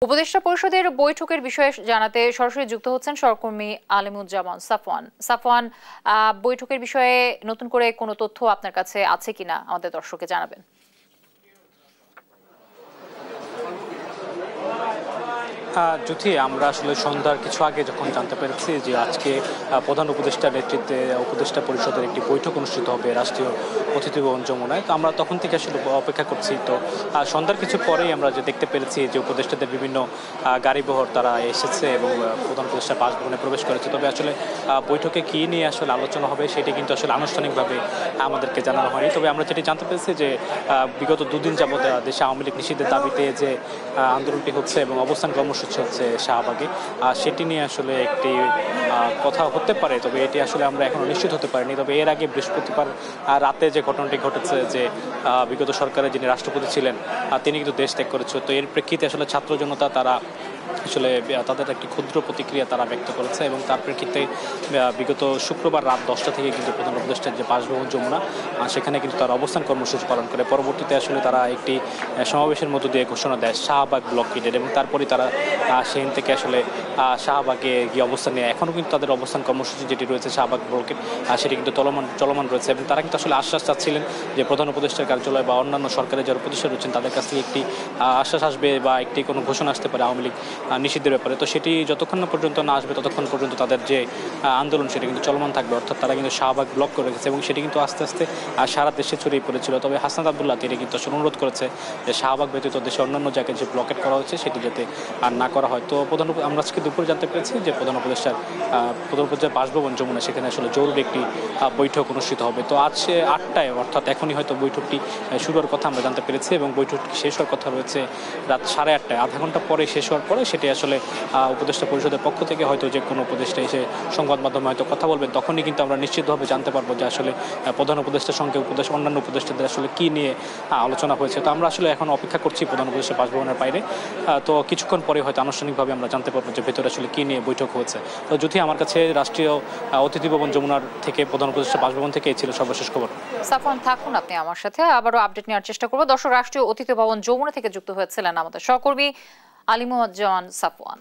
উপদেষ্টা পরিষদের বৈঠকের বিষয়ে জানাতে সরাসরি যুক্ত হচ্ছেন সহকর্মী আলিমুজ্জামান সাফওয়ান। সাফওয়ান, বৈঠকের বিষয়ে নতুন করে কোনো তথ্য আপনার কাছে আছে কিনা আমাদের দর্শককে জানাবেন। জ্যোতি, আমরা আসলে সন্ধ্যার কিছু আগে যখন জানতে পেরেছি যে আজকে প্রধান উপদেষ্টার নেতৃত্বে উপদেষ্টা পরিষদের একটি বৈঠক অনুষ্ঠিত হবে রাষ্ট্রীয় অতিথি ভবন যমুনায়, তো আমরা তখন থেকে আসলে অপেক্ষা করছি। তো সন্ধ্যার কিছু পরেই আমরা যে দেখতে পেরেছি যে উপদেষ্টাদের বিভিন্ন গাড়িবহর তারা এসেছে এবং প্রধান উপদেষ্টা বাসভবনে প্রবেশ করেছে। তবে আসলে বৈঠকে কী নিয়ে আসলে আলোচনা হবে সেটি কিন্তু আসলে আনুষ্ঠানিকভাবে আমাদেরকে জানানো হয়নি। তবে আমরা যেটি জানতে পেরেছি যে বিগত দুদিন যাবৎ দেশে আওয়ামী লীগ নিষিদ্ধের দাবিতে যে আন্দোলনটি হচ্ছে এবং অবস্থান কর্মসূচি হচ্ছে শাহবাগে, সেটি নিয়ে আসলে একটি কথা হতে পারে। তবে এটি আসলে আমরা এখনো নিশ্চিত হতে পারিনি। তবে এর আগে বৃহস্পতিবার রাতে যে ঘটনাটি ঘটেছে যে বিগত সরকারের যিনি রাষ্ট্রপতি ছিলেন তিনি কিন্তু দেশ ত্যাগ করেছে। তো এর প্রেক্ষিতে আসলে ছাত্র জনতা তারা আসলে তাদের একটি ক্ষুদ্র প্রতিক্রিয়া তারা ব্যক্ত করেছে এবং তার প্রেক্ষিতে বিগত শুক্রবার রাত 10টা থেকে কিন্তু প্রধান উপদেষ্টার যে বাসভবন যমুনা সেখানে কিন্তু তারা অবস্থান কর্মসূচি পালন করে। পরবর্তীতে আসলে তারা একটি সমাবেশের মধ্য দিয়ে ঘোষণা দেয় শাহবাগ ব্লকেডের, এবং তারপরে তারা সেখান থেকে আসলে শাহবাগে গিয়ে অবস্থান নিয়ে এখনও কিন্তু তাদের অবস্থান কর্মসূচি যেটি রয়েছে শাহবাগ ব্লকেড সেটি কিন্তু চলমান রয়েছে। এবং তারা কিন্তু আসলে আশ্বাস চাচ্ছিলেন যে প্রধান উপদেষ্টার কার্যালয় বা অন্যান্য সরকারের যারা প্রতিষ্ঠান রয়েছেন তাদের কাছ থেকে একটি আশ্বাস আসবে বা একটি কোনো ঘোষণা আসতে পারে আওয়ামী লীগ নিষিদ্ধের ব্যাপারে। তো সেটি যতক্ষণ না পর্যন্ত না আসবে ততক্ষণ পর্যন্ত তাদের যে আন্দোলন সেটা কিন্তু চলমান থাকবে। অর্থাৎ তারা কিন্তু শাহবাগ ব্লক করে রেখেছে এবং সেটি কিন্তু আস্তে আস্তে সারা দেশে ছড়িয়ে পড়েছিল। তবে হাসনাত আবদুল্লাহ তিনি কিন্তু আসলে অনুরোধ করেছে যে শাহবাগ ব্যতীত দেশে অন্যান্য জায়গায় যে ব্লকেট করা হয়েছে সেটি যাতে আর না করা হয়। তো আমরা আজকে দুপুরে জানতে পেরেছি যে প্রধান উপদেষ্টার বাসভবন যমুনা সেখানে আসলে জরুরি একটি বৈঠক অনুষ্ঠিত হবে। তো আজ 8টায় অর্থাৎ এখনই হয়তো বৈঠকটি শুরু হওয়ার কথা আমরা জানতে পেরেছি এবং বৈঠকটি শেষ হওয়ার কথা রয়েছে রাত 8:30, আধা ঘন্টা পরে শেষ হওয়ার পরে সেটি আসলে উপদেষ্টা পরিষদের পক্ষ থেকে হয়তো যে কোনো উপদেষ্টা এসে সংবাদ মাধ্যমে হয়তো কথা বলবেন, তখনই কিন্তু আমরা নিশ্চিতভাবে জানতে পারবো যে আসলে প্রধান উপদেষ্টার সঙ্গে অন্যান্য উপদেষ্টাদের আসলে কী নিয়ে আলোচনা হয়েছে। তো আমরা আসলে এখন অপেক্ষা করছি প্রধান উপদেষ্টা বাসভবনের বাইরে। তো কিছুক্ষণ পরে হয়তো আনুষ্ঠানিকভাবে আমরা জানতে পারবো যে ভেতরে আসলে কী নিয়ে বৈঠক হয়েছে। তো যদি আমার কাছে রাষ্ট্রীয় অতিথি ভবন যমুনার থেকে প্রধান উপদেষ্টা বাসভবন থেকে ছিল সর্বশেষ খবর। সাফওয়ান, থাকুন আপনি আমার সাথে, আবারও আপডেট নেওয়ার চেষ্টা করবো। দর্শক, রাষ্ট্রীয় অতিথি ভবন যমুনা থেকে যুক্ত হয়েছিলেন আমাদের সহকর্মী আলিমুজ্জামান সাফওয়ান।